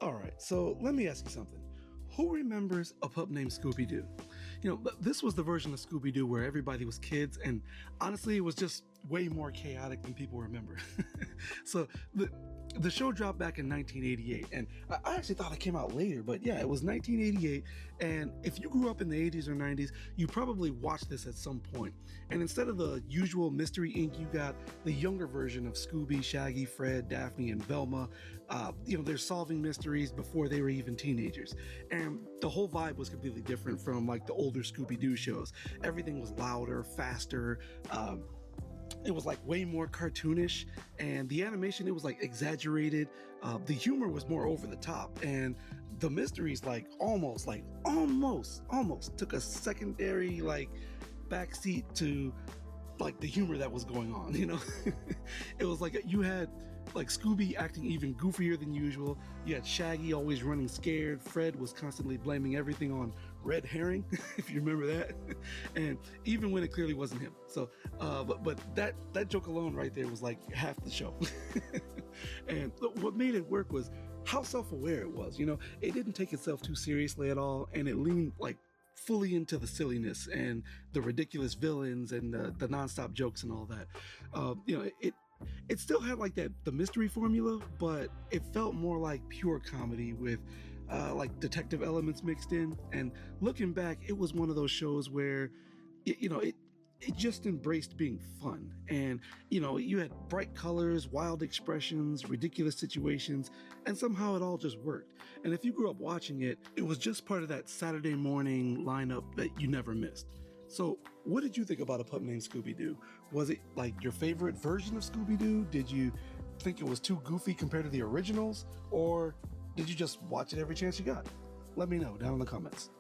All right, so let me ask you something. Who remembers A Pup Named Scooby-Doo? This was the version of Scooby-Doo where everybody was kids, and honestly, it was just way more chaotic than people remember. So the show dropped back in 1988, and I actually thought it came out later, but yeah, it was 1988. And if you grew up in the 80s or 90s, you probably watched this at some point. And instead of the usual Mystery Inc., you got the younger version of Scooby, Shaggy, Fred, Daphne, and Velma. They're solving mysteries before they were even teenagers, and the whole vibe was completely different from like the older Scooby-Doo shows. Everything was louder, faster. It was like way more cartoonish, and the animation, it was like exaggerated. The humor was more over the top, and the mysteries almost took a secondary backseat to like the humor that was going on. It was like you had like Scooby acting even goofier than usual. You had Shaggy always running scared. Fred was constantly blaming everything on Red Herring, if you remember that, and even when it clearly wasn't him. So, but that joke alone right there was like half the show. And what made it work was how self-aware it was. It didn't take itself too seriously at all, and it leaned like fully into the silliness and the ridiculous villains and the nonstop jokes and all that. It still had like the mystery formula, but it felt more like pure comedy with like detective elements mixed in. And looking back, it was one of those shows where it just embraced being fun. And you had bright colors, wild expressions, ridiculous situations, and somehow it all just worked. And if you grew up watching it, it was just part of that Saturday morning lineup that you never missed. So what did you think about A Pup Named Scooby-Doo? Was it like your favorite version of Scooby-Doo? Did you think it was too goofy compared to the originals? Or did you just watch it every chance you got? Let me know down in the comments.